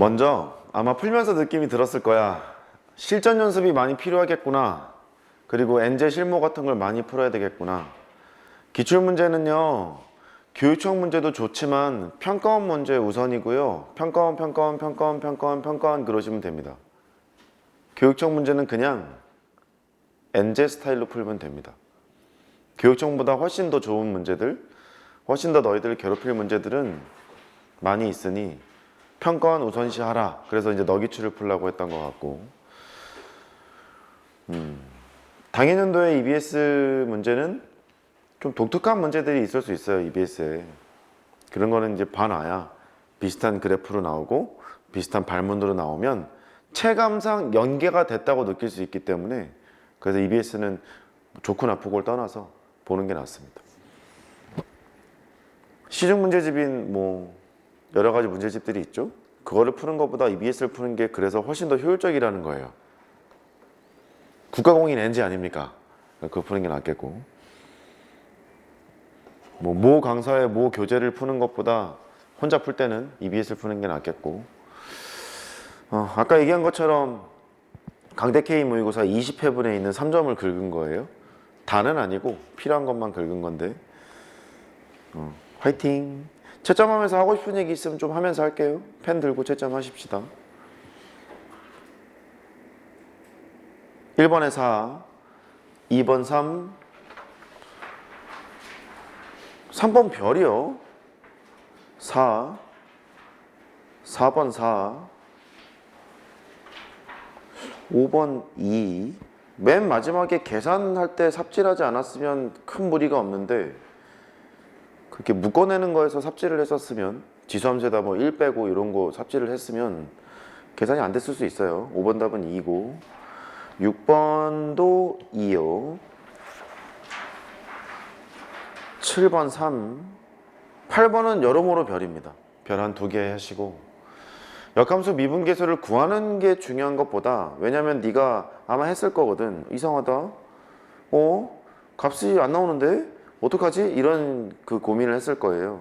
먼저 아마 풀면서 느낌이 들었을 거야. 실전 연습이 많이 필요하겠구나. 그리고 엔제 실무 같은 걸 많이 풀어야 되겠구나. 기출문제는요, 교육청 문제도 좋지만 평가원 문제 우선이고요. 평가원 그러시면 됩니다. 교육청 문제는 그냥 엔제 스타일로 풀면 됩니다. 교육청보다 훨씬 더 좋은 문제들, 훨씬 더 너희들을 괴롭힐 문제들은 많이 있으니 평가원 우선시 하라. 그래서 이제 너기출을 풀려고 했던 것 같고, 당해년도의 EBS 문제는 좀 독특한 문제들이 있을 수 있어요. EBS에 그런 거는 이제 봐놔야 비슷한 그래프로 나오고 비슷한 발문으로 나오면 체감상 연계가 됐다고 느낄 수 있기 때문에, 그래서 EBS는 좋고 나쁘고를 떠나서 보는 게 낫습니다. 시중 문제집인 뭐 여러 가지 문제집들이 있죠. 그거를 푸는 것보다 EBS를 푸는 게 그래서 훨씬 더 효율적이라는 거예요. 국가공인 NG 아닙니까? 그거 푸는 게 낫겠고, 모 강사의 모 교재를 푸는 것보다 혼자 풀 때는 EBS를 푸는 게 낫겠고, 아까 얘기한 것처럼 강대 K 모의고사 20회분에 있는 3점을 긁은 거예요. 다는 아니고 필요한 것만 긁은 건데, 화이팅! 채점하면서 하고 싶은 얘기 있으면 좀 하면서 할게요. 펜 들고 채점하십시다. 1번에 4, 2번 3, 3번 별이요. 4, 4번 4, 5번 2. 맨 마지막에 계산할 때 삽질하지 않았으면 큰 무리가 없는데, 그렇게 묶어내는 거에서 삽질을 했었으면, 지수함수에다 뭐 1 빼고 이런 거 삽질을 했으면 계산이 안 됐을 수 있어요. 5번 답은 2고, 6번도 2요. 7번 3, 8번은 여러모로 별입니다. 별 한 2개 하시고, 역함수 미분계수를 구하는 게 중요한 것보다, 왜냐면 네가 아마 했을 거거든. 이상하다. 값이 안 나오는데 어떡하지? 이런 그 고민을 했을 거예요.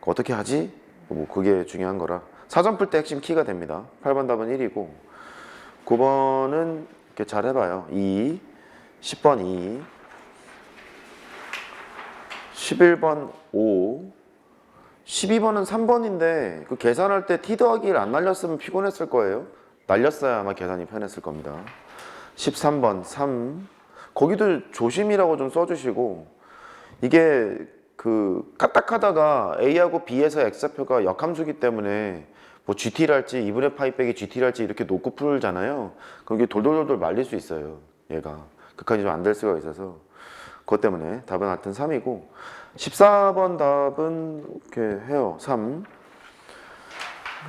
어떻게 하지? 뭐 그게 중요한 거라. 사전 풀 때 핵심 키가 됩니다. 8번 답은 1이고, 9번은 이렇게 잘 해봐요. 2, 10번 2, 11번 5, 12번은 3번인데 그 계산할 때 t 더하기 1 안 날렸으면 피곤했을 거예요. 날렸어야 아마 계산이 편했을 겁니다. 13번 3, 거기도 조심이라고 좀 써주시고, 이게 그 까딱하다가 A하고 B에서 X좌표가 역함수기 때문에 뭐 GT를 할지 2분의 파이 빼기 GT를 할지 이렇게 놓고 풀잖아요. 그럼 이게 돌돌돌돌 말릴 수 있어요. 얘가 끝까지 좀 안 될 수가 있어서, 그것 때문에 답은 하여튼 3이고, 14번 답은 이렇게 해요. 3.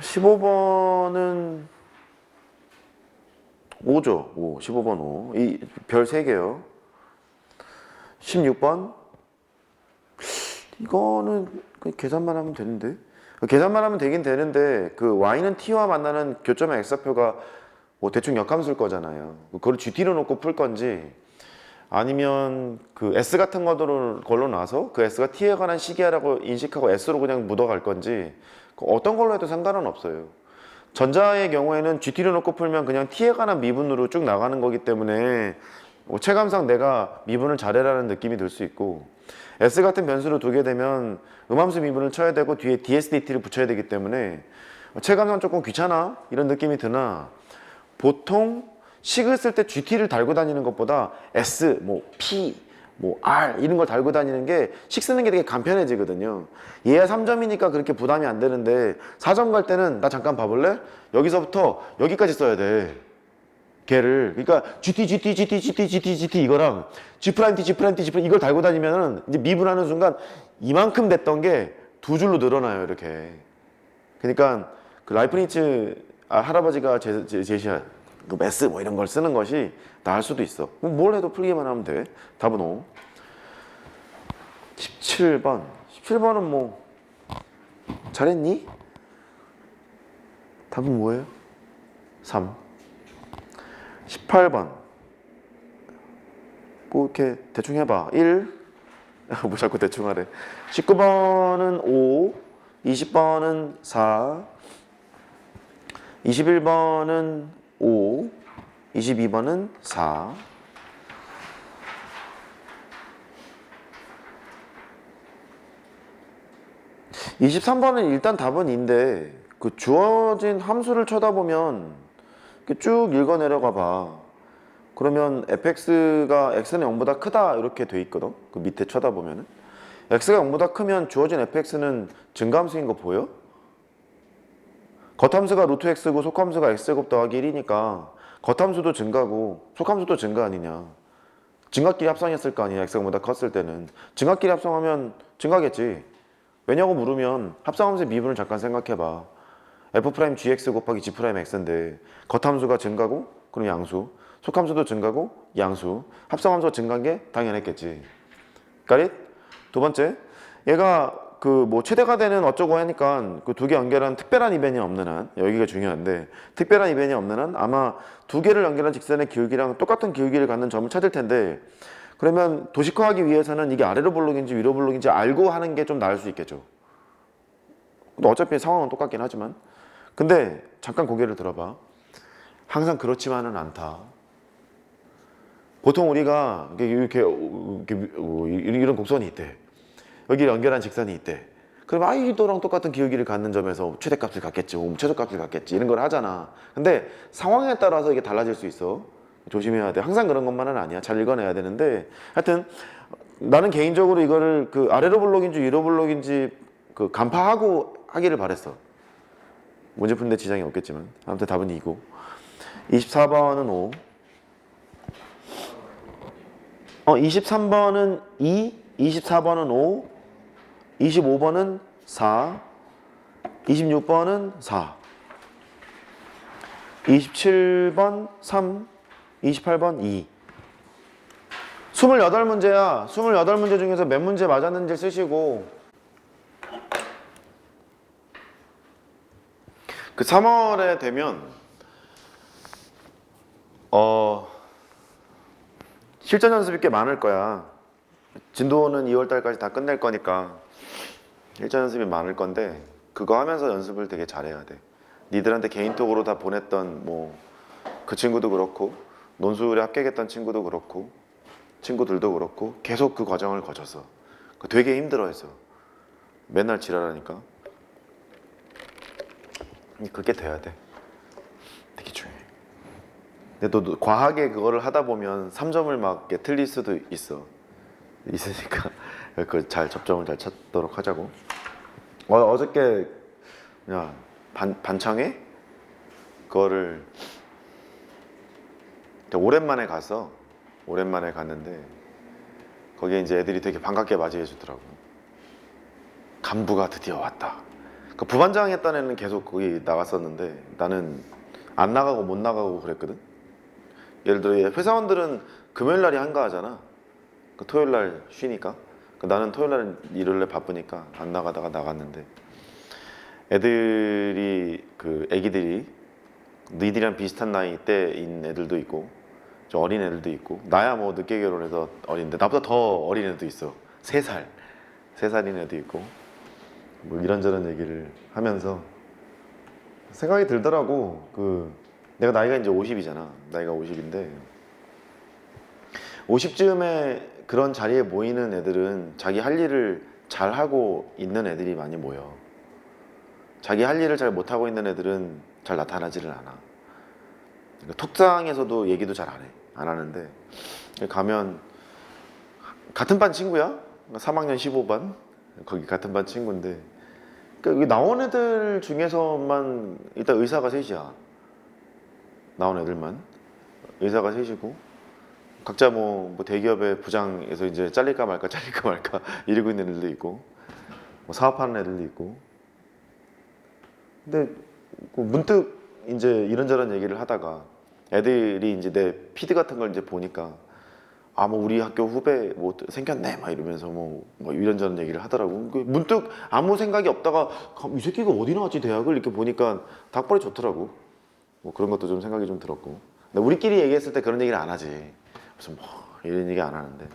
15번은 5죠. 5. 15번 5. 이 별 3개요. 16번. 이거는 그냥 계산만 하면 되는데. 계산만 하면 되긴 되는데, 그 y는 t와 만나는 교점의 x좌표가 뭐 대충 역함수일 거잖아요. 그걸 GT로 놓고 풀 건지, 아니면 그 S 같은 걸로 나서 그 S가 T에 관한 시기야라고 인식하고 S로 그냥 묻어갈 건지, 어떤 걸로 해도 상관은 없어요. 전자의 경우에는 GT로 놓고 풀면 그냥 T에 관한 미분으로 쭉 나가는 거기 때문에 체감상 내가 미분을 잘해라는 느낌이 들 수 있고, S 같은 변수를 두게 되면 음함수 미분을 쳐야 되고 뒤에 DSDT를 붙여야 되기 때문에 체감상 조금 귀찮아 이런 느낌이 드나, 보통 식을 쓸 때 GT를 달고 다니는 것보다 S, 뭐 P, 뭐 R 이런 걸 달고 다니는 게 식 쓰는 게 되게 간편해지거든요. 얘야 3점이니까 그렇게 부담이 안 되는데, 4점 갈 때는 나 잠깐 봐볼래? 여기서부터 여기까지 써야 돼. 걔를. 그러니까 GT 이거랑 G 프라임 T 이걸 달고 다니면은 이제 미분하는 순간 이만큼 됐던 게 2줄로 늘어나요, 이렇게. 그러니까 그 라이프니츠 할아버지가 제시한 그 매스 뭐 이런 걸 쓰는 것이 나을 수도 있어. 뭘 해도 풀기만 하면 돼. 답은 5. 17번. 17번은 뭐 잘했니? 답은 뭐예요? 3. 18번. 뭐 이렇게 대충 해봐. 1. 뭐 자꾸 대충 하래. 19번은 5. 20번은 4. 21번은 5, 22번은 4. 23번은 일단 답은 인데 그 주어진 함수를 쳐다보면 이렇게 쭉 읽어 내려가 봐. 그러면 fx가 x는 0보다 크다 이렇게 돼 있거든. 그 밑에 쳐다보면은 x가 0보다 크면 주어진 fx는 증가함수인 거 보여? 겉함수가 루트 x고 속함수가 x제곱 더하기 1이니까 겉함수도 증가고 속함수도 증가 아니냐. 증가끼리 합성했을 거 아니냐. x가 0보다 컸을 때는 증가끼리 합성하면 증가겠지. 왜냐고 물으면 합성함수의 미분을 잠깐 생각해봐. f'(gx) 곱하기 g'(x인데 겉함수가 증가고 그럼 양수, 속함수도 증가고 양수, 합성함수가 증가한 게 당연했겠지. got it? 두 번째, 얘가 그 뭐 최대가 되는 어쩌고 하니까 그 두 개 연결한 특별한 이변이 없는 한, 여기가 중요한데 특별한 이변이 없는 한 아마 두 개를 연결한 직선의 기울기랑 똑같은 기울기를 갖는 점을 찾을 텐데, 그러면 도식화하기 위해서는 이게 아래로 볼록인지 위로 볼록인지 알고 하는 게 좀 나을 수 있겠죠. 근데 어차피 상황은 똑같긴 하지만, 근데 잠깐 고개를 들어봐. 항상 그렇지만은 않다. 보통 우리가 이렇게 이런 곡선이 있대. 여기 연결한 직선이 있대. 그럼 이도랑 똑같은 기울기를 갖는 점에서 최대값을 갖겠지, 최소값을 갖겠지 이런 걸 하잖아. 근데 상황에 따라서 이게 달라질 수 있어. 조심해야 돼. 항상 그런 것만은 아니야. 잘 읽어내야 되는데, 하여튼 나는 개인적으로 이거를 그 아래로 블록인지 위로 블록인지 그 간파하고 하기를 바랬어. 문제 푸는데 지장이 없겠지만 아무튼 답은 2고 24번은 5, 23번은 2, 24번은 5, 25번은 4, 26번은 4, 27번 3, 28번 2. 28문제야. 28문제 중에서 몇 문제 맞았는지 쓰시고, 그 3월에 되면 실전 연습이 꽤 많을 거야. 진도는 2월달까지 다 끝낼 거니까 실전 연습이 많을 건데, 그거 하면서 연습을 되게 잘해야 돼. 니들한테 개인톡으로 다 보냈던 뭐 그 친구도 그렇고 논술에 합격했던 친구도 그렇고 친구들도 그렇고 계속 그 과정을 거쳤어. 되게 힘들어했어. 맨날 지랄하니까. 그게 돼야 돼. 되게 중요해. 근데 또 과하게 그거를 하다 보면 3점을 막 틀릴 수도 있으니까 그 잘 접점을 잘 찾도록 하자고. 어저께 그냥 반창회 그거를 오랜만에 갔는데 거기에 이제 애들이 되게 반갑게 맞이해 주더라고. 간부가 드디어 왔다. 그 부반장 했던 애는 계속 거기 나갔었는데 나는 안 나가고 못 나가고 그랬거든. 예를 들어 회사원들은 금요일 날이 한가하잖아. 그 토요일 날 쉬니까. 나는 토요일 날 일요일 날 바쁘니까 안 나가다가 나갔는데, 애기들이 너희들이랑 비슷한 나이 때인 애들도 있고 좀 어린 애들도 있고, 나야 뭐 늦게 결혼해서 어린데 나보다 더 어린 애도 있어. 3살인 애도 있고, 뭐 이런저런 얘기를 하면서 생각이 들더라고. 내가 나이가 이제 50이잖아. 나이가 50인데 50쯤에 그런 자리에 모이는 애들은 자기 할 일을 잘 하고 있는 애들이 많이 모여. 자기 할 일을 잘 못하고 있는 애들은 잘 나타나지를 않아. 톡상에서도 얘기도 잘 안 하는데, 가면 같은 반 친구야. 3학년 15반 거기 같은 반 친구인데, 여기 나온 애들 중에서만 일단 의사가 셋이야. 나온 애들만 의사가 셋이고, 각자 뭐 대기업의 부장에서 이제 잘릴까 말까 이러고 있는 애들도 있고, 뭐 사업하는 애들도 있고. 근데 문득 이제 이런저런 얘기를 하다가 애들이 이제 내 피드 같은 걸 이제 보니까, 뭐 우리 학교 후배 뭐 생겼네 막 이러면서 뭐 이런저런 얘기를 하더라고. 문득 아무 생각이 없다가 이 새끼가 어디 나왔지 대학을 이렇게 보니까 닭발이 좋더라고. 뭐 그런 것도 좀 생각이 좀 들었고. 근데 우리끼리 얘기했을 때 그런 얘기를 안 하지. 무슨 뭐 이런 얘기 안 하는데,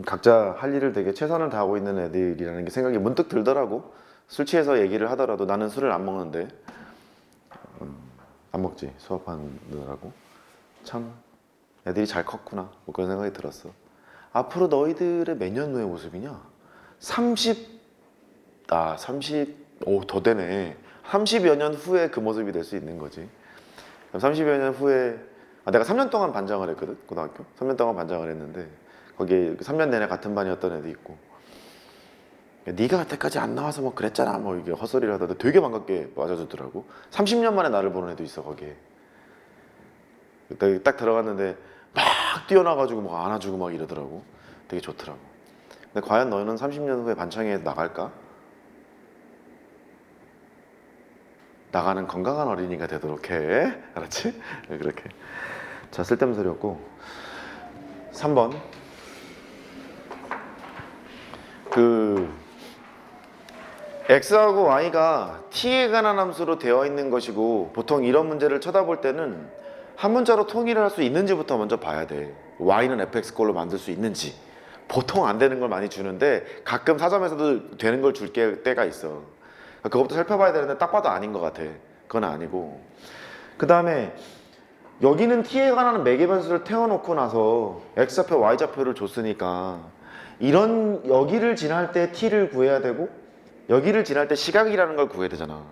각자 할 일을 되게 최선을 다하고 있는 애들이라는 게 생각이 문득 들더라고. 술 취해서 얘기를 하더라도 나는 술을 안 먹는데 안 먹지. 수업하느라고. 참 애들이 잘 컸구나. 뭐 그런 생각이 들었어. 앞으로 너희들의 몇 년 후의 모습이냐? 30, 더 되네. 30여 년 후에 그 모습이 될 수 있는 거지. 30여 년 후에, 내가 3년 동안 반장을 했거든, 고등학교. 3년 동안 반장을 했는데, 거기에 3년 내내 같은 반이었던 애도 있고, 네가 그때까지 안 나와서 뭐 그랬잖아, 뭐 이게 헛소리를 하다가 되게 반갑게 맞아주더라고. 30년 만에 나를 보는 애도 있어, 거기에. 딱 들어갔는데, 막 뛰어나가지고 막 안아주고 막 이러더라고. 되게 좋더라고. 근데 과연 너희는 30년 후에 반창에 나갈까? 나가는 건강한 어린이가 되도록 해. 알았지? 그렇게. 자, 쓸데없는 소리였고. 3번. x하고 y가 t에 관한 함수로 되어 있는 것이고, 보통 이런 문제를 쳐다볼 때는 한 문자로 통일을 할 수 있는지부터 먼저 봐야 돼. y는 fx 꼴로 만들 수 있는지. 보통 안 되는 걸 많이 주는데 가끔 사점에서도 되는 걸 줄 때가 있어. 그것부터 살펴봐야 되는데 딱 봐도 아닌 것 같아. 그건 아니고. 그 다음에 여기는 t에 관한 매개변수를 태워놓고 나서 x좌표, y좌표를 줬으니까 이런 여기를 지날 때 t를 구해야 되고 여기를 지날 때 시각이라는 걸 구해야 되잖아.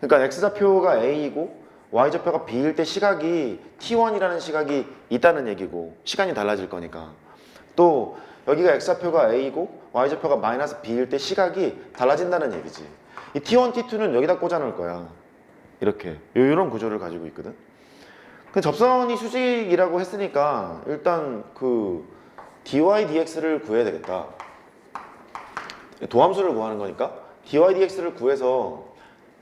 그러니까 x좌표가 a이고 y좌표가 b일 때 시각이 t1이라는 시각이 있다는 얘기고 시간이 달라질 거니까. 또 여기가 x좌표가 a이고 y좌표가 마이너스 b일 때 시각이 달라진다는 얘기지. 이 t1, t2는 여기다 꽂아 놓을 거야. 이렇게 이런 구조를 가지고 있거든. 그 접선이 수직이라고 했으니까 일단 그 dy dx를 구해야 되겠다. 도함수를 구하는 거니까 dy dx를 구해서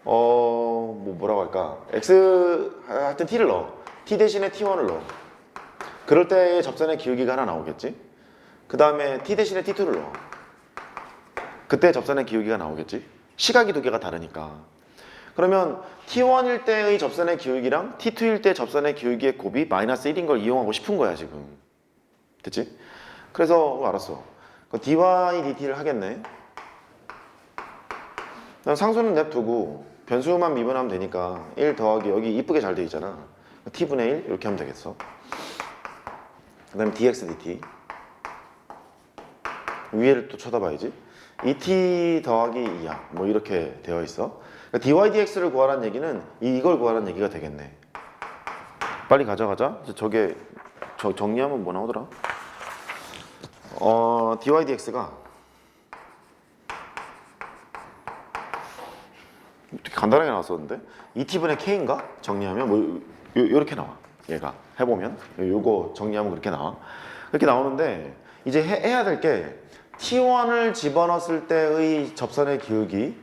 뭐라고 할까? x 하여튼 t를 넣어. t 대신에 t1을 넣어. 그럴 때 접선의 기울기가 하나 나오겠지. 그 다음에 t 대신에 t2를 넣어. 그때 접선의 기울기가 나오겠지. 시각이 두 개가 다르니까. 그러면 t1일 때의 접선의 기울기랑 t2일 때 접선의 기울기의 곱이 마이너스 1인 걸 이용하고 싶은 거야 지금. 됐지? 그래서 알았어. dy dt를 하겠네. 상수는 냅두고 변수만 미분하면 되니까 1 더하기 여기 이쁘게 잘 돼 있잖아. t분의 1 이렇게 하면 되겠어. 그 다음에 dx dt 위에를 또 쳐다봐야지. 2t 더하기 2야 뭐 이렇게 되어 있어. 그러니까 dy dx를 구하라는 얘기는 이걸 구하라는 얘기가 되겠네. 빨리 가져가자. 저게 정리하면 뭐 나오더라? dy dx가 되게 간단하게 나왔었는데 2t분의 k인가? 정리하면 뭐 요렇게 나와. 얘가 해보면 요거 정리하면 그렇게 나와. 그렇게 나오는데 이제 해야 될 게 t1을 집어넣었을 때의 접선의 기울기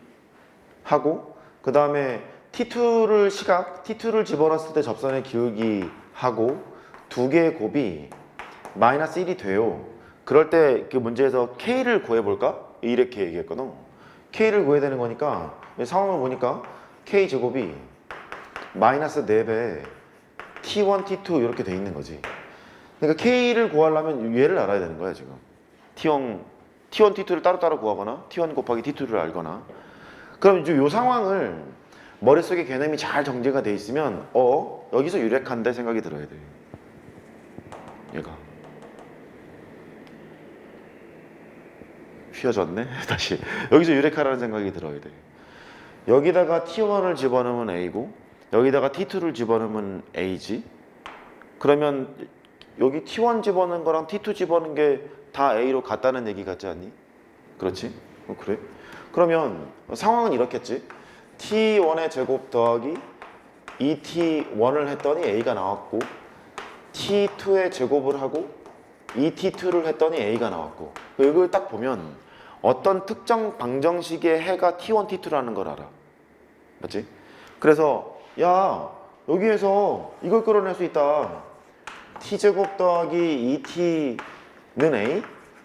하고 그 다음에 t2를 집어넣었을 때 접선의 기울기 하고 두 개의 곱이 마이너스 1이 돼요. 그럴 때 그 문제에서 k를 구해볼까? 이렇게 얘기했거든. k를 구해야 되는 거니까 상황을 보니까 k 제곱이 마이너스 4배 t1, t2 이렇게 돼 있는 거지. 그러니까 k를 구하려면 얘를 알아야 되는 거야 지금. t1, t2를 따로따로 구하거나 t1 곱하기 t2를 알거나. 그럼 이제 이 상황을 머릿속에 개념이 잘 정제가 돼 있으면 여기서 유력한데 생각이 들어야 돼. 얘가 휘어졌네. 다시 여기서 유레카라는 생각이 들어야 돼. 여기다가 t1을 집어넣으면 a고 여기다가 t2를 집어넣으면 a지. 그러면 여기 t1 집어넣은 거랑 t2 집어넣은 게 다 a로 같다는 얘기 같지 않니? 그렇지? 그래? 그러면 상황은 이렇겠지. t1의 제곱 더하기 2t1을 했더니 a가 나왔고 t2의 제곱을 하고 2t2를 했더니 a가 나왔고 이걸 딱 보면 어떤 특정 방정식의 해가 t1, t2라는 걸 알아. 맞지? 그래서 야 여기에서 이걸 끌어낼 수 있다. t제곱 더하기 2t는 a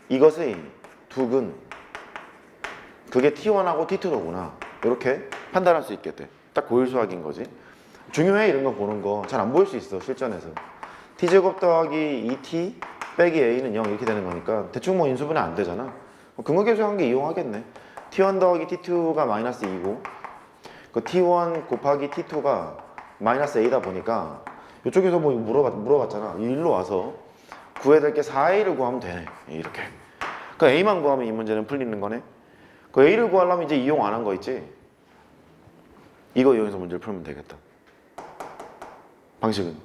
이것의 두근 그게 t1하고 t2로구나. 이렇게 판단할 수 있게 돼. 딱 고율수학인 거지. 중요해 이런 거 보는 거. 잘 안 보일 수 있어 실전에서. t제곱 더하기 2t 빼기 a는 0 이렇게 되는 거니까 대충 뭐 인수분해 안 되잖아. 근거계수 관계 이용하겠네. t1 더하기 t2가 마이너스 2고 그 t1 곱하기 t2가 마이너스 a다 보니까 이쪽에서 뭐 물어봤잖아. 일로 와서 구해야 될 게 4a를 구하면 되네. 이렇게. 그 a만 구하면 이 문제는 풀리는 거네. 그 a를 구하려면 이제 이용 안 한 거 있지? 이거 이용해서 문제를 풀면 되겠다. 방식은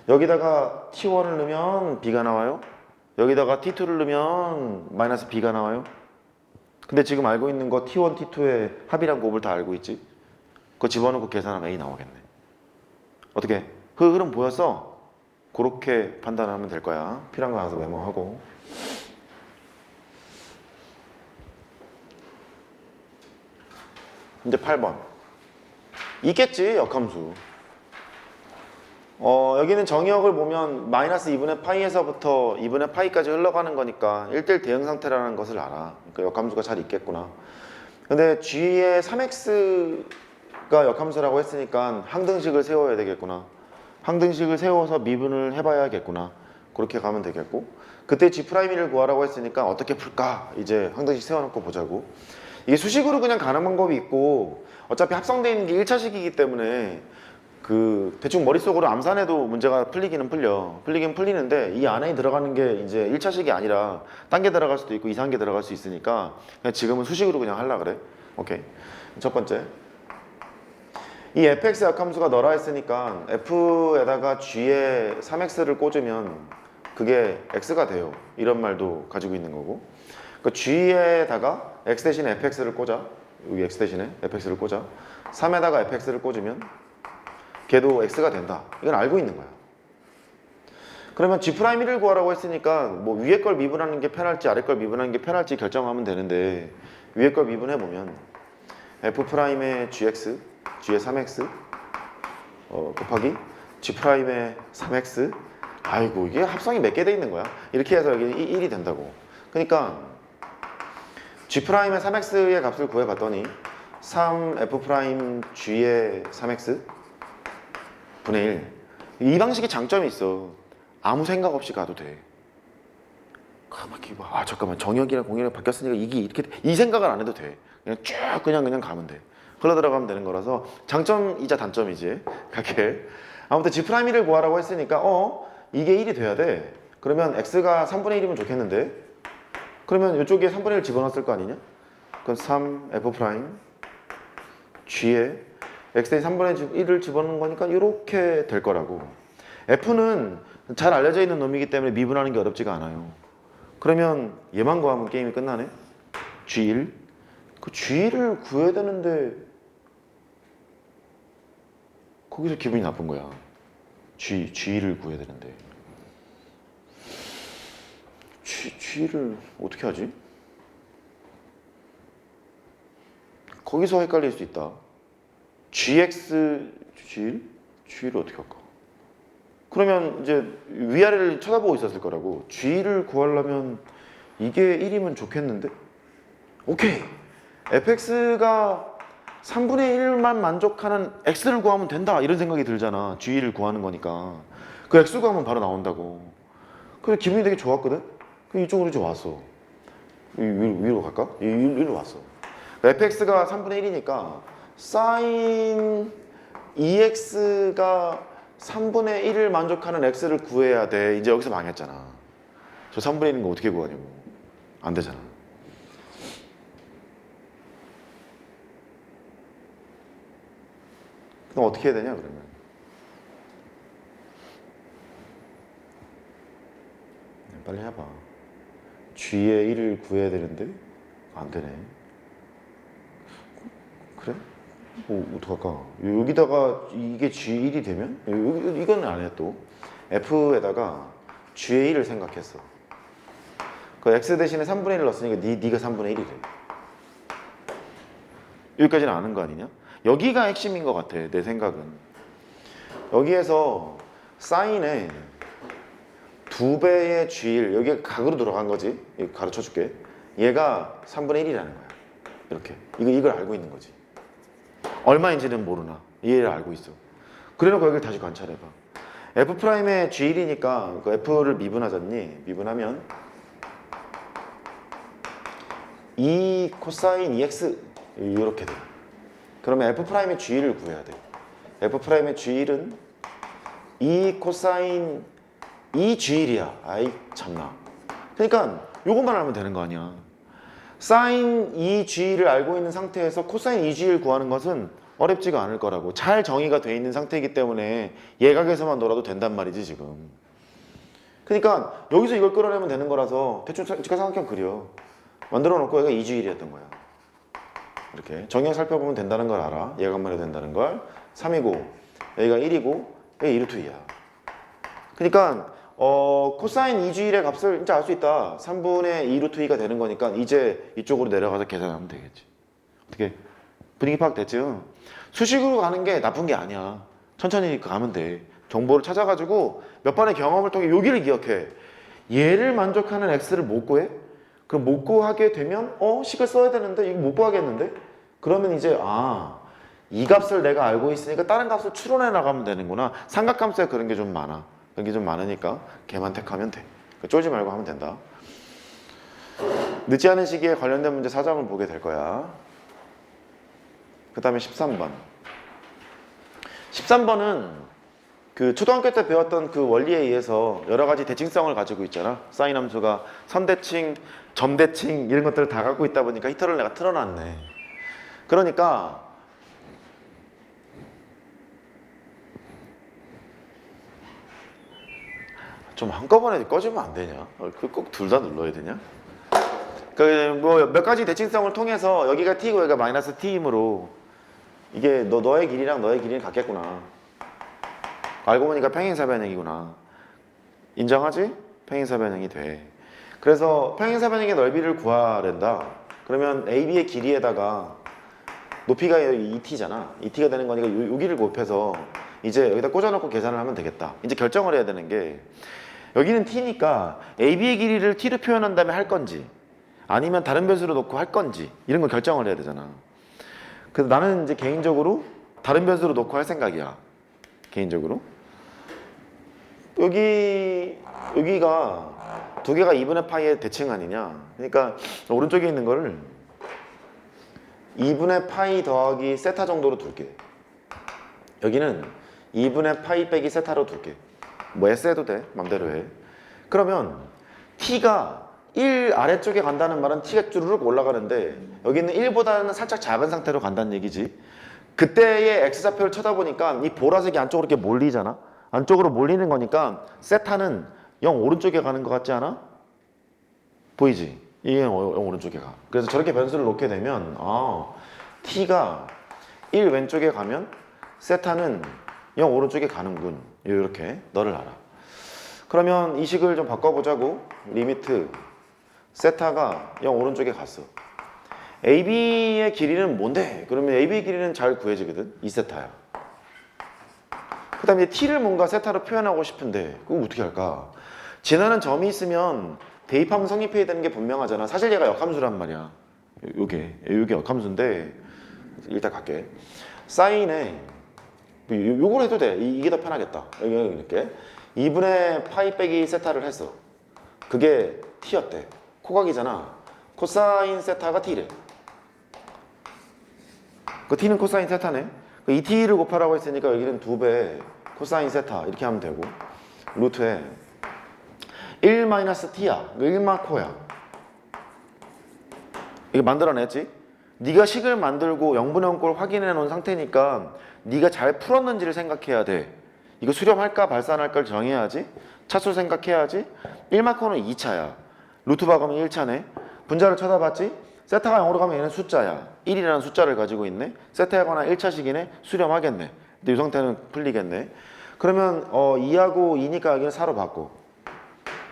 여기다가 t1을 넣으면 b가 나와요. 여기다가 t2를 넣으면 마이너스 b가 나와요. 근데 지금 알고 있는 거 t1, t2의 합이랑 곱을 다 알고 있지? 그거 집어넣고 계산하면 a 나오겠네. 어떻게? 그 흐름 보였어? 그렇게 판단하면 될 거야. 필요한 거 가서 메모하고. 이제 8번. 있겠지, 역함수. 여기는 정의역을 보면 마이너스 2분의 파이에서부터 2분의 파이까지 흘러가는 거니까 1대1 대응 상태라는 것을 알아. 그러니까 역함수가 잘 있겠구나. 근데 G의 3x가 역함수라고 했으니까 항등식을 세워야 되겠구나. 항등식을 세워서 미분을 해봐야겠구나. 그렇게 가면 되겠고, 그때 G'를 구하라고 했으니까 어떻게 풀까? 이제 항등식 세워놓고 보자고. 이게 수식으로 그냥 가는 방법이 있고, 어차피 합성되어 있는 게 1차식이기 때문에 그 대충 머릿속으로 암산해도 문제가 풀리긴 풀리는데, 이 안에 들어가는 게 이제 1차식이 아니라 딴 게 들어갈 수도 있고 이상한 게 들어갈 수 있으니까 그냥 지금은 수식으로 그냥 하려 그래. 오케이. 첫 번째, 이 fx 역함수가 너라 했으니까 f에다가 g에 3x를 꽂으면 그게 x가 돼요. 이런 말도 가지고 있는 거고, 그 g에다가 x 대신에 fx를 꽂아. 여기 x 대신에 fx를 꽂아. 3에다가 fx를 꽂으면 걔도 x가 된다. 이건 알고 있는 거야. 그러면 G'1을 구하라고 했으니까 뭐 위에 걸 미분하는 게 편할지 아래 걸 미분하는 게 편할지 결정하면 되는데, 위에 걸 미분해보면 F'의 gx, g의 3x 곱하기 G'의 3x, 아이고 이게 합성이 몇 개 돼 있는 거야. 이렇게 해서 여기 1이 된다고. 그러니까 G'의 3x의 값을 구해봤더니 3F'G의 3x 분의 1. 이 방식의 장점이 있어. 아무 생각 없이 가도 돼. 가만히 봐. 아 잠깐만, 정역이랑 공역이 바뀌었으니까 이게 이렇게 돼. 이 생각을 안 해도 돼. 그냥 쭉 그냥 가면 돼. 흘러 들어가면 되는 거라서 장점이자 단점이지. 그렇게. 아무튼 G'를 구하라고 했으니까 이게 1이 돼야 돼. 그러면 x가 3분의 1이면 좋겠는데, 그러면 이쪽에 3분의 1 집어넣었을 거 아니냐? 그럼 3F' G에 x에 3분의 1을 집어넣는 거니까 이렇게 될 거라고. f는 잘 알려져 있는 놈이기 때문에 미분하는 게 어렵지가 않아요. 그러면 얘만 구하면 게임이 끝나네. G1. 그 G1을 구해야 되는데 거기서 기분이 나쁜 거야. G1을 구해야 되는데 G를 어떻게 하지? 거기서 헷갈릴 수 있다. GX, G1? G를 어떻게 할까? 그러면 이제 위아래를 쳐다보고 있었을 거라고. G를 구하려면 이게 1이면 좋겠는데? 오케이! fx가 3분의 1만 만족하는 x를 구하면 된다, 이런 생각이 들잖아. G를 구하는 거니까. 그 x 구하면 바로 나온다고. 그래서 기분이 되게 좋았거든? 그럼 이쪽으로 이제 왔어. 위로 갈까? 위로 왔어. fx가 3분의 1이니까 sin 2x가 3분의 1을 만족하는 x를 구해야 돼. 이제 여기서 망했잖아. 저 3분의 1인 거 어떻게 구하냐고. 안 되잖아. 그럼 어떻게 해야 되냐 그러면? 빨리 해봐. g의 1을 구해야 되는데 안 되네. 그래? 어떡할까? 여기다가 이게 G1이 되면? 이건 안 해 또. F에다가 G의 1을 생각했어. 그 X 대신에 3분의 1을 넣었으니까 네가 3분의 1이래. 여기까지는 아는 거 아니냐? 여기가 핵심인 것 같아, 내 생각은. 여기에서 사인에 2배의 G1, 여기 각으로 들어간 거지. 이거 가르쳐 줄게. 얘가 3분의 1이라는 거야. 이렇게. 이걸 알고 있는 거지. 얼마인지는 모르나 이해를 알고 있어. 그래놓고 여기를 다시 관찰해봐. F'의 G1이니까 그 F를 미분하잖니. 미분하면 2 코사인 2x 이렇게 돼. 그러면 F'의 G를 구해야 돼. F'의 G는 2 코사인 2G이야. 아이 참나. 그러니까 요것만 알면 되는 거 아니야. 사인 2G를 알고 있는 상태에서 코사인 2G를 구하는 것은 어렵지가 않을 거라고. 잘 정의가 돼 있는 상태이기 때문에 예각에서만 놀아도 된단 말이지 지금. 그러니까 여기서 이걸 끌어내면 되는 거라서 대충 직각삼각형 그려. 만들어 놓고 얘가 2G1이었던 거야. 이렇게 정의를 살펴보면 된다는 걸 알아. 예각만 해도 된다는 걸. 3이고 여기가 1이고 여기 2루트 2야. 그러니까 코사인 2G의 값을 진짜 알 수 있다. 3분의 2루트 2가 되는 거니까 이제 이쪽으로 내려가서 계산하면 되겠지. 어떻게? 분위기 파악됐죠? 수식으로 가는 게 나쁜 게 아니야. 천천히 가면 돼. 정보를 찾아가지고 몇 번의 경험을 통해 여기를 기억해. 얘를 만족하는 x를 못 구해? 그럼 못 구하게 되면 식을 써야 되는데 이거 못 구하겠는데? 그러면 이제 이 값을 내가 알고 있으니까 다른 값을 추론해 나가면 되는구나. 삼각함수에 그런 게 좀 많아. 그런 게 좀 많으니까 걔만 택하면 돼. 쫄지 말고 하면 된다. 늦지 않은 시기에 관련된 문제 4점을 보게 될 거야. 그 다음에 13번. 13번은 그 초등학교 때 배웠던 그 원리에 의해서 여러 가지 대칭성을 가지고 있잖아. 사인 함수가 선대칭, 점대칭 이런 것들을 다 갖고 있다 보니까 히터를 내가 틀어놨네. 그러니까 좀 한꺼번에 꺼지면 안 되냐? 꼭 둘 다 눌러야 되냐? 그 뭐 몇 가지 대칭성을 통해서 여기가 t고 여기가 마이너스 t이므로 이게 너의 길이랑 너의 길이는 같겠구나. 알고 보니까 평행사변형이구나. 인정하지? 평행사변형이 돼. 그래서 평행사변형의 넓이를 구하랜다. 그러면 AB의 길이에다가 높이가 2t잖아. 2t가 되는 거니까 여기를 곱해서 이제 여기다 꽂아놓고 계산을 하면 되겠다. 이제 결정을 해야 되는 게 여기는 t니까 AB의 길이를 t로 표현한 다음에 할 건지 아니면 다른 변수로 놓고 할 건지 이런 걸 결정을 해야 되잖아. 그래서 나는 이제 개인적으로 다른 변수로 놓고 할 생각이야. 개인적으로. 여기가 두 개가 2분의 파이의 대칭 아니냐. 그러니까 오른쪽에 있는 거를 2분의 파이 더하기 세타 정도로 둘게. 여기는 2분의 파이 빼기 세타로 둘게. 뭐 S 해도 돼. 맘대로 해. 그러면 t가 1 아래쪽에 간다는 말은 t가 쭈르륵 올라가는데 여기는 1보다는 살짝 작은 상태로 간다는 얘기지. 그때의 x좌표를 쳐다보니까 이 보라색이 안쪽으로 이렇게 몰리잖아. 안쪽으로 몰리는 거니까 세타는 0 오른쪽에 가는 것 같지 않아? 보이지? 이게 0 오른쪽에 가. 그래서 저렇게 변수를 놓게 되면 t가 1 왼쪽에 가면 세타는 0 오른쪽에 가는군. 이렇게 너를 알아. 그러면 이 식을 좀 바꿔보자고. 리미트 세타가 0 오른쪽에 갔어. AB의 길이는 뭔데? 그러면 AB의 길이는 잘 구해지거든. 2세타야. 그 다음에 t를 뭔가 세타로 표현하고 싶은데 그거 어떻게 할까? 지나는 점이 있으면 대입하면 성립해야 되는 게 분명하잖아. 사실 얘가 역함수란 말이야. 요게 역함수인데 일단 갈게. 사인에 요걸 해도 돼. 이게 더 편하겠다. 여기 이렇게 2분의 파이 빼기 세타를 했어. 그게 t였대. 코각이잖아. 코사인 세타가 t래. 그 t는 코사인 세타네. 그 2t를 곱하라고 했으니까 여기는 2배 코사인 세타 이렇게 하면 되고 루트에 1-t야. 1마코야. 이거 만들어냈지? 네가 식을 만들고 0분의 0꼴 확인해 놓은 상태니까 네가 잘 풀었는지를 생각해야 돼. 이거 수렴할까 발산할까를 정해야지. 차수 생각해야지. 1마코는 2차야. 루트 박으면 1차네. 분자를 쳐다봤지? 세타가 0으로 가면 얘는 숫자야. 1이라는 숫자를 가지고 있네. 세타거나 1차식이네. 수렴하겠네. 근데 이 상태는 풀리겠네. 그러면 2하고 2니까 여기는 4로 바꿔.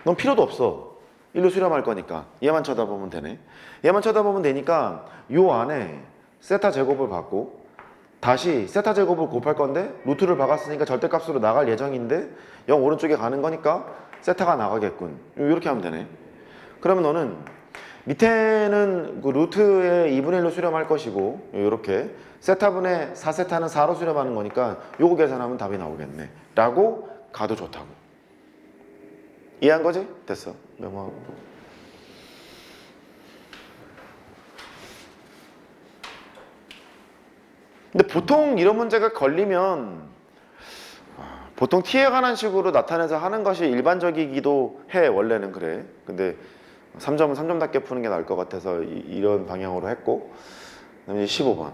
넌 필요도 없어. 1로 수렴할 거니까. 얘만 쳐다보면 되네. 얘만 쳐다보면 되니까 요 안에 세타 제곱을 받고 다시 세타 제곱을 곱할 건데 루트를 박았으니까 절대값으로 나갈 예정인데 0 오른쪽에 가는 거니까 세타가 나가겠군. 이렇게 하면 되네. 그러면 너는 밑에는 그 루트에 2분의 1로 수렴할 것이고 이렇게 세타분의 4세타는 4로 수렴하는 거니까 요거 계산하면 답이 나오겠네 라고 가도 좋다고. 이해한 거지? 됐어. 메모하고. 근데 보통 이런 문제가 걸리면 보통 t에 관한 식으로 나타내서 하는 것이 일반적이기도 해. 원래는 그래. 근데 3점은 3점답게 푸는 게 나을 것 같아서 이런 방향으로 했고, 그다음에 15번.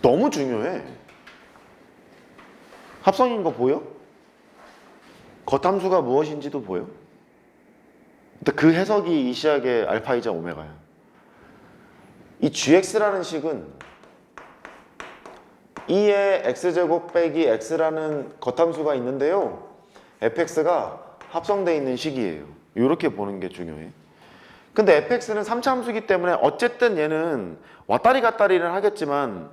너무 중요해. 합성인 거 보여? 겉함수가 무엇인지도 보여? 그 해석이 이 시약의 알파이자 오메가야. 이 gx라는 식은 2의 x제곱 빼기 x라는 겉함수가 있는데요. fx가 합성되어 있는 식이에요. 이렇게 보는 게 중요해. 근데 fx는 3차 함수이기 때문에 어쨌든 얘는 왔다리 갔다리를 하겠지만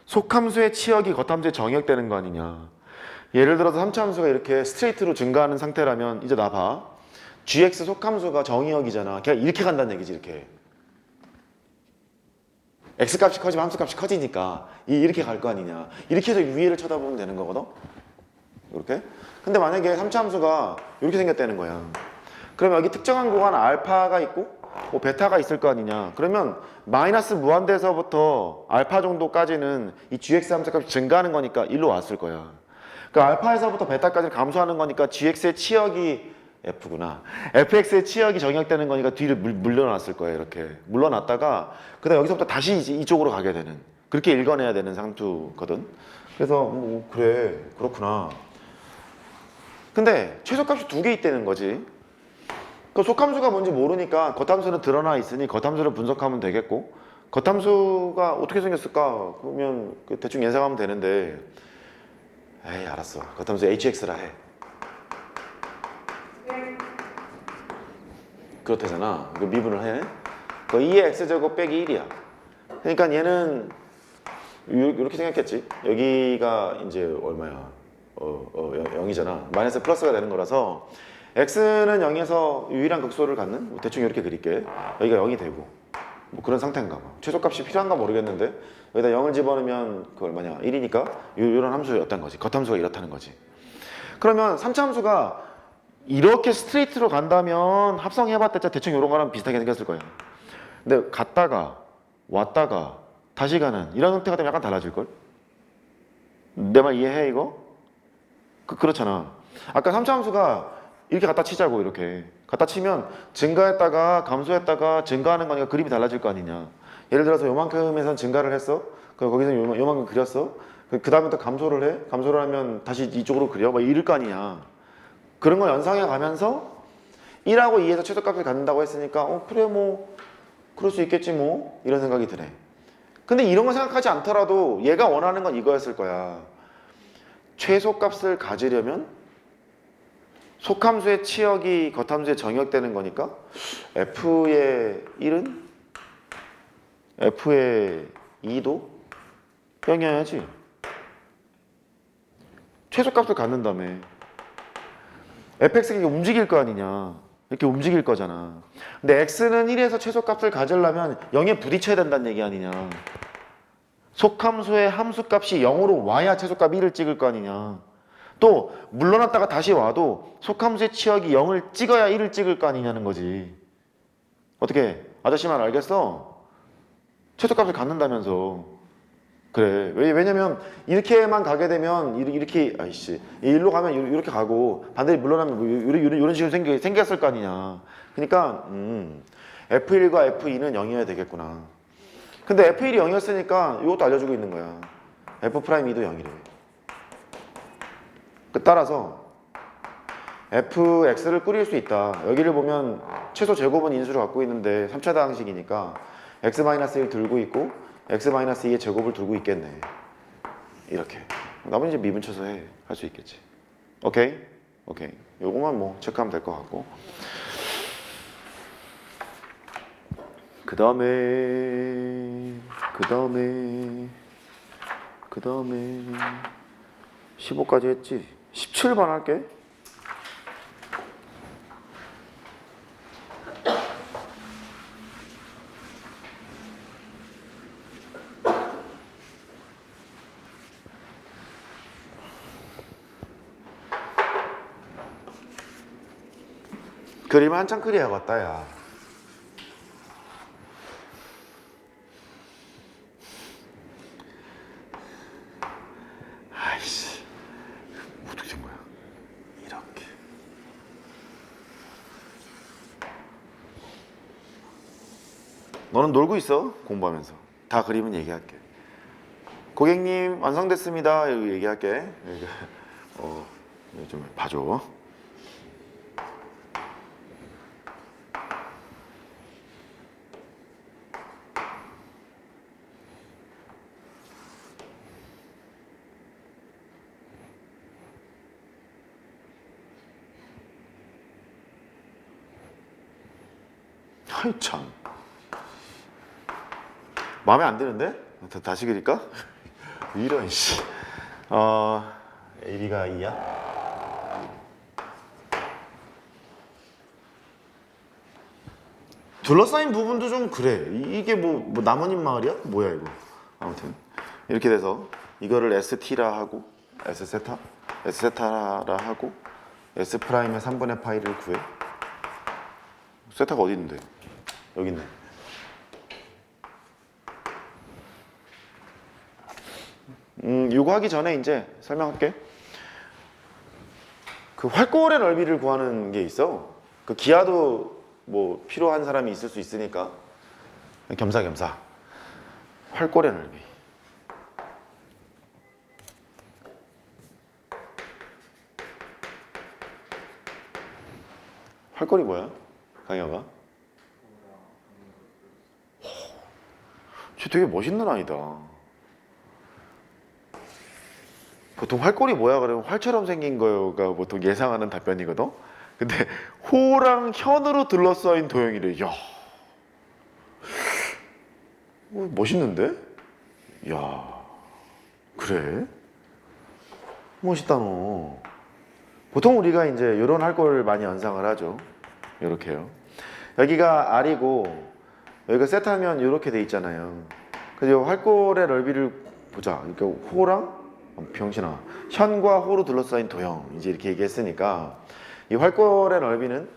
속함수의 치역이 겉함수에 정역되는 거 아니냐. 예를 들어서 3차 함수가 이렇게 스트레이트로 증가하는 상태라면 이제 나 봐. gx 속함수가 정의역이잖아. 그냥 이렇게 간다는 얘기지. 이렇게 x값이 커지면 함수값이 커지니까 이렇게 갈 거 아니냐. 이렇게 해서 위에를 쳐다보면 되는 거거든. 이렇게. 근데 만약에 3차 함수가 이렇게 생겼다는 거야. 그러면 여기 특정한 구간 알파가 있고 뭐 베타가 있을 거 아니냐. 그러면 마이너스 무한대에서부터 알파 정도까지는 이 gx 함수값이 증가하는 거니까 일로 왔을 거야. 그러니까 알파에서부터 베타까지 감소하는 거니까 gx의 치역이 f구나. fx의 치역이 정역되는 거니까 뒤를 물러났을 거예요. 이렇게 물러났다가 그다음 여기서부터 다시 이쪽으로 가게 되는, 그렇게 읽어내야 되는 상투거든. 그래서 그래, 그렇구나. 근데 최소값이 2개 있다는 거지. 그 속함수가 뭔지 모르니까 겉함수는 드러나 있으니 겉함수를 분석하면 되겠고, 겉함수가 어떻게 생겼을까? 그러면 대충 예상하면 되는데, 에이 알았어. 겉함수 hx라 해. 그렇다잖아. 그 미분을 해. 그 2의 x제곱 빼기 1이야. 그러니까 얘는 이렇게 생각했지. 여기가 이제 얼마야? 0이잖아. 마이너스 플러스가 되는 거라서 x는 0에서 유일한 극소를 갖는, 뭐 대충 이렇게 그릴게. 여기가 0이 되고 뭐 그런 상태인가 봐. 최소값이 필요한가 모르겠는데 여기다 0을 집어넣으면 그 얼마냐? 1이니까 이런 함수였다는 거지. 겉함수가 이렇다는 거지. 그러면 3차 함수가 이렇게 스트레이트로 간다면 합성해봤자 대충 이런 거랑 비슷하게 생겼을 거야. 근데 갔다가 왔다가 다시 가는 이런 형태가 되면 약간 달라질걸? 내 말 이해해 이거? 그렇잖아. 아까 3차 함수가 이렇게 갖다 치자고. 이렇게 갖다 치면 증가했다가 감소했다가 증가하는 거니까 그림이 달라질 거 아니냐. 예를 들어서 요만큼에선 증가를 했어. 거기서 요만큼 그렸어. 그 다음에 또 감소를 해. 감소를 하면 다시 이쪽으로 그려. 막 이럴 거 아니냐. 그런 걸 연상해 가면서 1하고 2에서 최소값을 갖는다고 했으니까 그래 뭐 그럴 수 있겠지 뭐 이런 생각이 드네. 근데 이런 거 생각하지 않더라도 얘가 원하는 건 이거였을 거야. 최소값을 가지려면 속함수의 치역이 겉함수에 정역되는 거니까 f의 1은 f의 2도 0이어야지. 최소값을 갖는다며. fx가 움직일 거 아니냐. 이렇게 움직일 거잖아. 근데 x는 1에서 최소값을 가지려면 0에 부딪혀야 된다는 얘기 아니냐. 속함수의 함수값이 0으로 와야 최소값 1을 찍을 거 아니냐. 또 물러났다가 다시 와도 속함수의 치역이 0을 찍어야 1을 찍을 거 아니냐는 거지. 어떻게? 아저씨 말 알겠어? 최소값을 갖는다면서. 그래. 왜냐면 이렇게만 가게 되면 이렇게 아이씨 일로 가면 이렇게 가고 반대로 물러나면 뭐 이런 식으로 생겼을 거 아니냐. 그러니까 F1과 F2는 0이어야 되겠구나. 근데 F1이 0이었으니까 이것도 알려주고 있는 거야. F'2도 0이래. 따라서 fx를 꾸릴 수 있다. 여기를 보면 최소 제곱은 인수를 갖고 있는데 3차 다항식이니까 x-1 들고 있고 x-2의 제곱을 두고 있겠네. 이렇게. 나머지 이제 미분 쳐서 해. 할 수 있겠지. 오케이? 오케이. 요거만 뭐 체크하면 될 것 같고. 그 다음에 15까지 했지. 17번 할게. 그림 한참 그려야겠다 야. 너는 놀고 있어. 공부하면서. 다 그리면 얘기할게. 고객님 완성됐습니다. 이러고 얘기할게. 좀 봐줘. 아이 참. 마음에 안 드는데? 다시 그릴까? 이런 씨. AB가 2야? 둘러싸인 부분도 좀 그래. 이게 뭐 나뭇잎 마을이야? 뭐야 이거? 아무튼 이렇게 돼서 이거를 ST라 하고 S세타? S세타라 하고 S 프라임의 3분의 파이를 구해. 세타가 어디 있는데? 여기 있네. 이거 하기 전에 이제 설명할게. 그 활골의 넓이를 구하는 게 있어. 그 기하도 뭐 필요한 사람이 있을 수 있으니까 겸사겸사. 활골의 넓이. 활골이 뭐야? 강혁아? 쟤 되게 멋있는 아이다. 보통 활골이 뭐야 그러면 활처럼 생긴 거가 보통 예상하는 답변이거든. 근데 호랑 현으로 둘러싸인 도형이래. 야, 멋있는데? 야, 그래? 멋있다 너. 보통 우리가 이제 이런 활골을 많이 연상을 하죠. 이렇게요. 여기가 R이고 여기가 세타면 이렇게 돼 있잖아요. 그래서 활골의 넓이를 보자. 그러니까 호랑 병신아 현과 호로 둘러싸인 도형 이제 이렇게 얘기했으니까 이 활골의 넓이는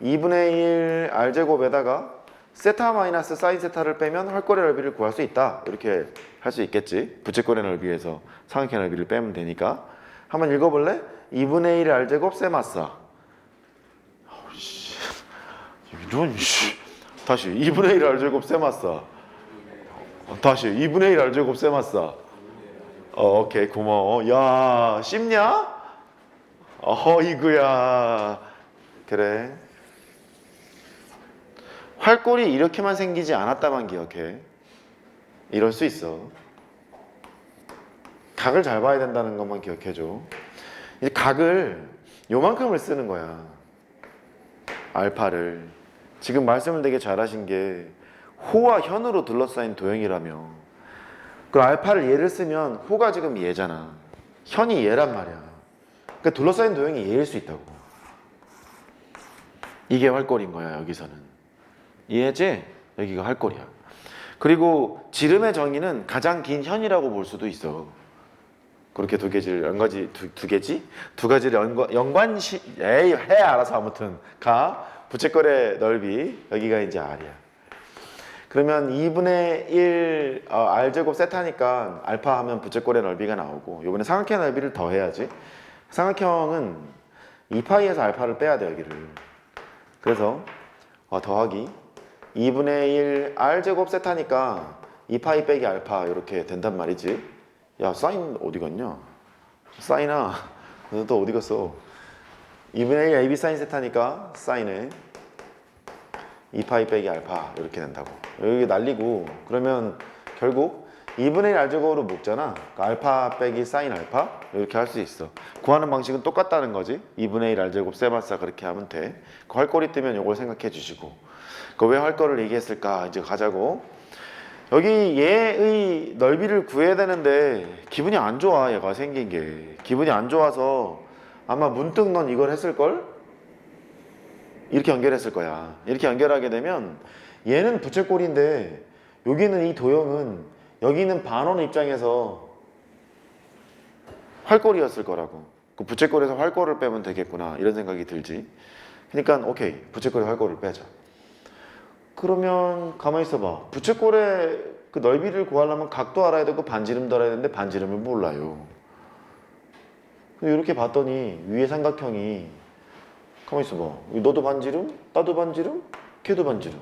2분의 1 R제곱에다가 세타 마이너스 사인 세타를 빼면 활골의 넓이를 구할 수 있다. 이렇게 할 수 있겠지. 부채꼴의 넓이에서 삼각형의 넓이를 빼면 되니까. 한번 읽어볼래? 2분의 1 R제곱 세마사. 이런 다시 2분의 1 R제곱 세마사. 다시 2분의 1 R제곱 세마사. 오케이 고마워. 야 쉽냐? 이거야. 그래. 활골이 이렇게만 생기지 않았다만 기억해. 이럴 수 있어. 각을 잘 봐야 된다는 것만 기억해줘. 이 각을 요만큼을 쓰는 거야. 알파를. 지금 말씀을 되게 잘하신 게 호와 현으로 둘러싸인 도형이라며. 그 알파를 얘를 쓰면 호가 지금 얘잖아. 현이 얘란 말이야. 그러니까 둘러싸인 도형이 얘일 수 있다고. 이게 활골인 거야 여기서는. 이해했지? 여기가 활골이야. 그리고 지름의 정의는 가장 긴 현이라고 볼 수도 있어. 그렇게 두 가지를 연관시 해 알아서 아무튼 가 부채꼴의 넓이 여기가 이제 R이야. 그러면 2분의 1 R제곱 세타니까 알파 하면 부채꼴의 넓이가 나오고 이번에 삼각형 넓이를 더해야지. 삼각형은 2파이에서 알파를 빼야 돼 여기를. 그래서 더하기 2분의 1 R제곱 세타니까 2파이 빼기 알파 이렇게 된단 말이지. 야 사인 어디 갔냐? 사인아 너 또 어디 갔어? 2분의 1 AB 사인 세타니까 사인에 2파이 빼기 알파 이렇게 된다고. 여기 날리고 그러면 결국 2분의 1 R제곱으로 묶잖아. 그러니까 알파 빼기 사인 알파 이렇게 할 수 있어. 구하는 방식은 똑같다는 거지. 2분의 1 R제곱 세마사 그렇게 하면 돼. 그 활골이 뜨면 이걸 생각해 주시고. 그 왜 활골을 얘기했을까 이제 가자고. 여기 얘의 넓이를 구해야 되는데 기분이 안 좋아. 얘가 생긴 게 기분이 안 좋아서 아마 문득 넌 이걸 했을걸? 이렇게 연결했을 거야. 이렇게 연결하게 되면 얘는 부채꼴인데 여기는 이 도형은 여기는 반원 입장에서 활골이었을 거라고. 그 부채꼴에서 활골을 빼면 되겠구나 이런 생각이 들지. 그러니까 오케이 부채꼴에 활골을 빼자. 그러면 가만히 있어봐. 부채꼴의 그 넓이를 구하려면 각도 알아야 되고 반지름도 알아야 되는데 반지름을 몰라요. 이렇게 봤더니 위에 삼각형이 가만히 있어봐. 너도 반지름, 나도 반지름, 걔도 반지름.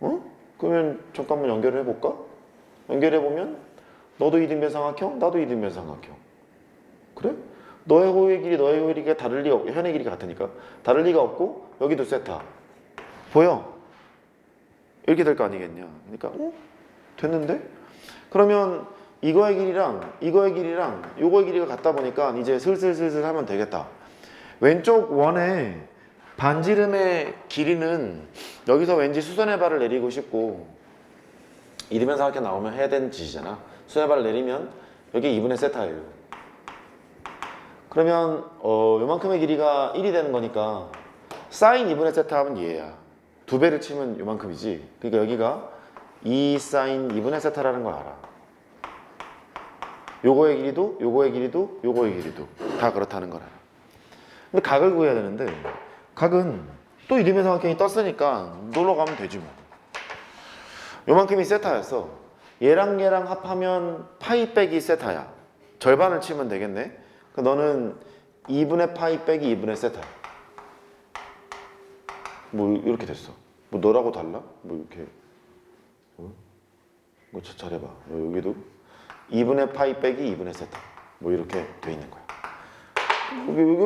어? 그러면 잠깐만 연결을 해볼까? 연결해보면 너도 이등변 삼각형, 나도 이등변 삼각형. 그래? 너의 호의 길이, 너의 호의 길이가 다를 리가 없고, 현의 길이가 같으니까 다를 리가 없고, 여기도 세타. 보여? 이렇게 될 거 아니겠냐? 그러니까 됐는데? 그러면 이거의 길이랑 이거의 길이랑 요거의 길이가 같다 보니까 이제 슬슬 하면 되겠다. 왼쪽 원의 반지름의 길이는 여기서 왠지 수선의 발을 내리고 싶고, 이등변 삼각형 나오면 해야 되는 짓이잖아. 수선의 발을 내리면 여기 2분의 세타예요. 그러면 요만큼의 길이가 1이 되는 거니까 사인 2분의 세타 하면 얘야. 2배를 치면 요만큼이지. 그러니까 여기가 2 사인 2분의 세타라는 걸 알아. 요거의 길이도 요거의 길이도 요거의 길이도 다 그렇다는 걸 알아. 근데 각을 구해야 되는데 각은 또 이등변 삼각형이 떴으니까 놀러 가면 되지 뭐. 요만큼이 세타였어. 얘랑 얘랑 합하면 파이 빼기 세타야. 절반을 치면 되겠네. 너는 2분의 파이 빼기 2분의 세타야. 뭐 이렇게 됐어. 뭐 너라고 달라? 뭐 이렇게 뭐 잘해봐. 여기도 2분의 파이 빼기 2분의 세타. 뭐 이렇게 돼 있는 거야.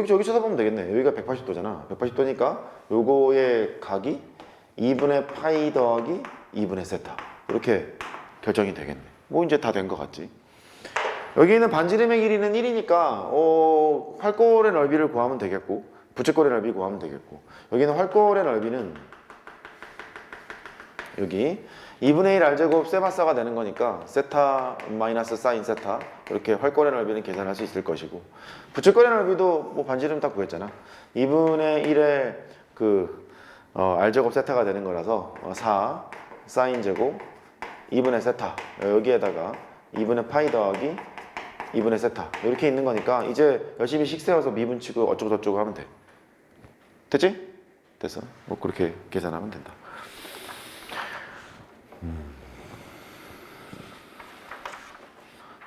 여기 쳐다보면 되겠네. 여기가 180도잖아. 180도니까 요거의 각이 2분의 파이 더하기 2분의 세타. 이렇게 결정이 되겠네. 뭐 이제 다 된 것 같지. 여기는 반지름의 길이는 1이니까 활골의 넓이를 구하면 되겠고, 부채꼴의 넓이 구하면 되겠고, 여기는 활골의 넓이는 여기 2분의 1 R제곱 세마사가 되는 거니까 세타 마이너스 사인 세타, 이렇게 활골의 넓이는 계산할 수 있을 것이고, 부채꼴의 넓이도 뭐 반지름 딱 구했잖아. 2분의 1의 R제곱 세타가 되는 거라서 4 사인 제곱 2분의 세타, 여기에다가 2분의 파이 더하기 2분의 세타 이렇게 있는 거니까 이제 열심히 식세워서 미분치고 어쩌고저쩌고 하면 돼. 됐지? 됐어. 뭐 그렇게 계산하면 된다.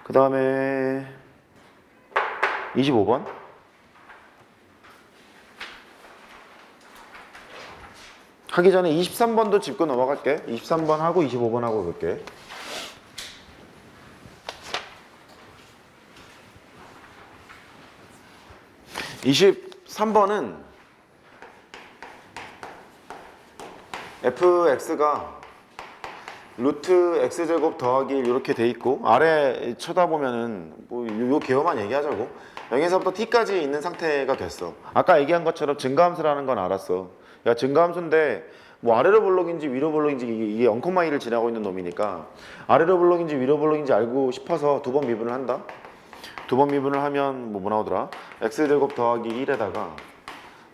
그 다음에 25번. 하기 전에 23번도 짚고 넘어갈게. 23번 하고 25번 하고 볼게. 23번은 fx가 루트 x제곱 더하기 1 이렇게 돼 있고, 아래 쳐다보면은 뭐 요 개요만 얘기하자고 0에서부터 t까지 있는 상태가 됐어. 아까 얘기한 것처럼 증가함수라는 건 알았어. 야, 증가함수인데 뭐 아래로 볼록인지 위로 볼록인지 이게 0,2를 지나고 있는 놈이니까 아래로 볼록인지 위로 볼록인지 알고 싶어서 두 번 미분을 한다. 두 번 미분을 하면 뭐 나오더라? x제곱 더하기 1에다가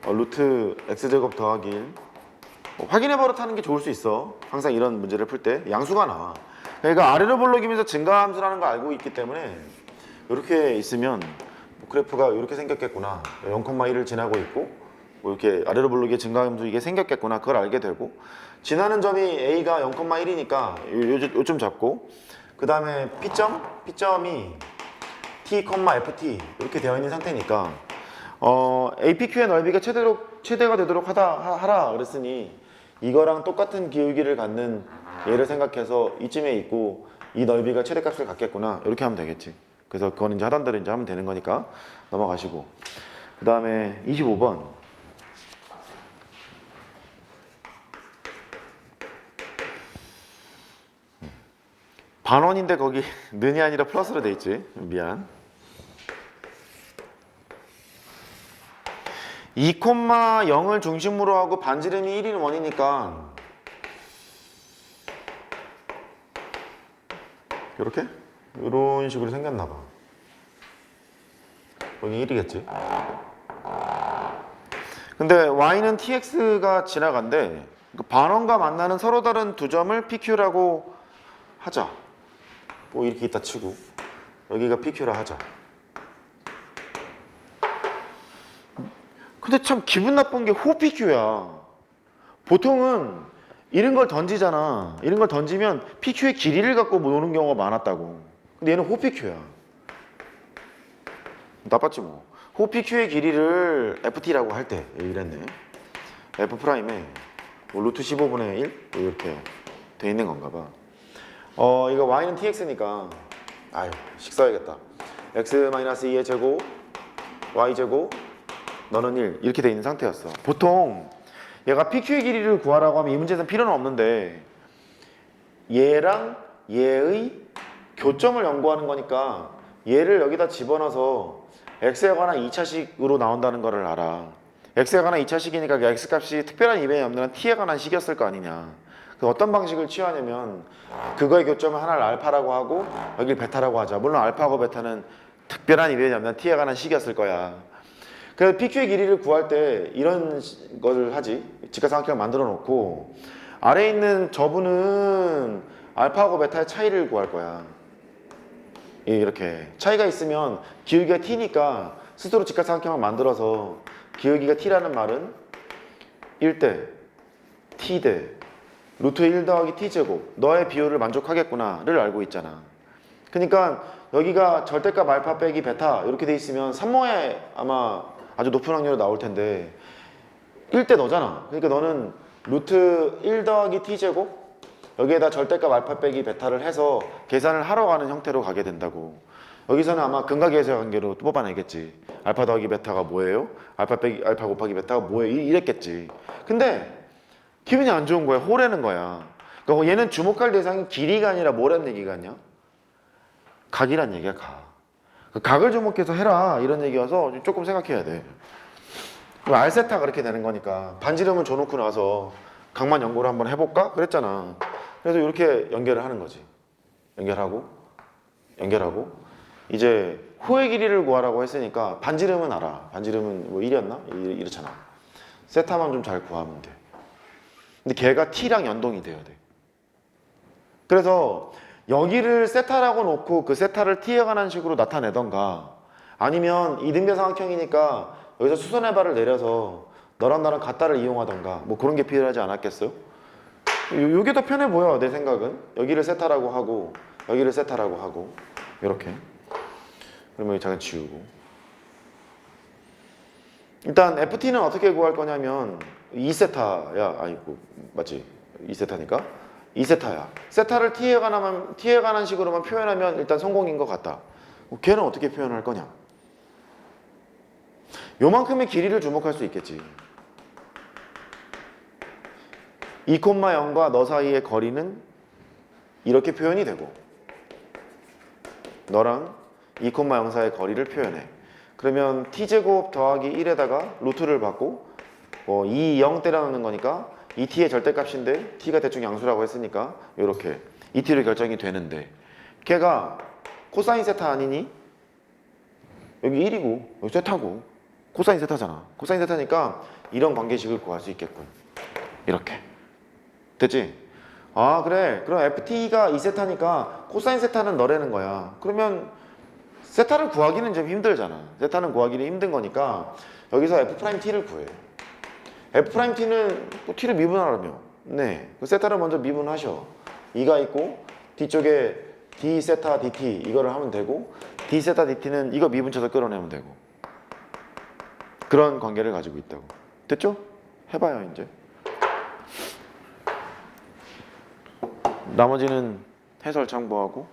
루트 x제곱 더하기 1 확인해 버릇하는 게 좋을 수 있어. 항상 이런 문제를 풀 때 양수가 나와. 그러니까 아래로 볼록이면서 증가함수라는 걸 알고 있기 때문에 이렇게 있으면 그래프가 이렇게 생겼겠구나. 0,1을 지나고 있고 뭐 이렇게 아래로 볼록의 증가함수 이게 생겼겠구나. 그걸 알게 되고, 지나는 점이 a가 0,1이니까 요점 잡고, 그 다음에 P점이 t, ft 이렇게 되어 있는 상태니까 APQ의 넓이가 최대가 되도록 하라 그랬으니 이거랑 똑같은 기울기를 갖는 얘를 생각해서 이쯤에 있고 이 넓이가 최대값을 갖겠구나 이렇게 하면 되겠지. 그래서 그건 이제 하던 대로 이제 하면 되는 거니까 넘어가시고, 그 다음에 25번 반원인데 거기 는이 아니라 플러스로 돼 있지. 미안. 2,0을 중심으로 하고 반지름이 1인 원이니까 이렇게? 이런 식으로 생겼나 봐. 여기 1이겠지. 근데 y는 tx가 지나간대. 반원과 만나는 서로 다른 두 점을 pq라고 하자. 뭐 이렇게 있다 치고 여기가 pq라 하자. 근데 참 기분 나쁜 게 호PQ야. 보통은 이런 걸 던지잖아. 이런 걸 던지면 PQ의 길이를 갖고 노는 경우가 많았다고. 근데 얘는 호PQ야. 나빴지 뭐. 호PQ의 길이를 FT라고 할 때 이랬네. F'에 뭐 루트 15분의 1 이렇게 돼 있는 건가 봐. 이거 y는 tx니까 아유 식사해야겠다. x-2의 제곱 y제곱 너는 1 이렇게 돼 있는 상태였어. 보통 얘가 PQ의 길이를 구하라고 하면 이 문제에서는 필요는 없는데 얘랑 얘의 교점을 연구하는 거니까 얘를 여기다 집어넣어서 x에 관한 2차식으로 나온다는 거를 알아. x에 관한 2차식이니까 그 x값이 특별한 이변이 없는 t에 관한 식이었을 거 아니냐. 그 어떤 방식을 취하냐면 그거의 교점을 하나를 알파라고 하고 여기를 베타라고 하자. 물론 알파하고 베타는 특별한 이변이 없는 t에 관한 식이었을 거야. 그래서 PQ의 길이를 구할 때 이런 걸 하지. 직각삼각형을 만들어 놓고 아래에 있는 저분은 알파하고 베타의 차이를 구할 거야. 이렇게 차이가 있으면 기울기가 t니까 스스로 직각삼각형을 만들어서 기울기가 t라는 말은 1대 t대 루트 1 더하기 t제곱 너의 비율을 만족하겠구나를 알고 있잖아. 그러니까 여기가 절대값 알파 빼기 베타 이렇게 돼 있으면 3모에 아마 아주 높은 확률로 나올 텐데 1대 너잖아. 그러니까 너는 루트 1 더하기 t제곱 여기에다 절대값 알파 빼기 베타를 해서 계산을 하러 가는 형태로 가게 된다고. 여기서는 아마 근각계수의 관계로 또 뽑아내겠지. 알파 더하기 베타가 뭐예요? 알파 곱하기 베타가 뭐예요? 이랬겠지. 근데 기분이 안 좋은 거야. 호래는 거야. 그러니까 얘는 주목할 대상이 길이가 아니라 뭐란 얘기가 아니야? 각이란 얘기야, 각. 각을 주목해서 해라 이런 얘기여서 조금 생각해야 돼. 알세타가 그렇게 되는 거니까 반지름을 줘놓고 나서 각만 연구를 한번 해볼까? 그랬잖아. 그래서 이렇게 연결을 하는 거지. 연결하고 이제 호의 길이를 구하라고 했으니까 반지름은 알아. 반지름은 뭐 1이었나? 이렇잖아. 세타만 좀 잘 구하면 돼. 근데 걔가 t랑 연동이 돼야 돼. 그래서 여기를 세타라고 놓고 그 세타를 t에 관한 식으로 나타내던가 아니면 이등변삼각형이니까 여기서 수선의 발을 내려서 너랑 나랑 같다를 이용하던가 뭐 그런 게 필요하지 않았겠어요? 요게 더 편해 보여 내 생각은. 여기를 세타라고 하고 여기를 세타라고 하고 이렇게. 그러면 잠깐 지우고 일단 ft는 어떻게 구할 거냐면 2세타야. 아니고 맞지? 2세타니까 2세타야. 세타를 t에 관한 식으로만 표현하면 일단 성공인 것 같다. 걔는 어떻게 표현할 거냐? 요만큼의 길이를 주목할 수 있겠지. 2,0과 너 사이의 거리는 이렇게 표현이 되고 너랑 2,0 사이의 거리를 표현해. 그러면 t제곱 더하기 1에다가 루트를 받고 2, 0 때려넣는 거니까 2t의 절대값인데 t가 대충 양수라고 했으니까 이렇게 2t로 결정이 되는데 걔가 코사인 세타 아니니? 여기 1이고 여기 세타고 코사인 세타잖아. 코사인 세타니까 이런 관계식을 구할 수 있겠군. 이렇게 됐지? 아 그래. 그럼 ft가 2세타니까 코사인 세타는 너라는 거야. 그러면 세타를 구하기는 좀 힘들잖아. 세타는 구하기는 힘든 거니까 여기서 f't를 구해. f't는 또 t를 미분하라며. 네, 그 세타를 먼저 미분하셔. 2가 있고 뒤쪽에 d 세타 dt 이거를 하면 되고 d 세타 dt는 이거 미분쳐서 끌어내면 되고 그런 관계를 가지고 있다고. 됐죠? 해봐요 이제. 나머지는 해설 참고하고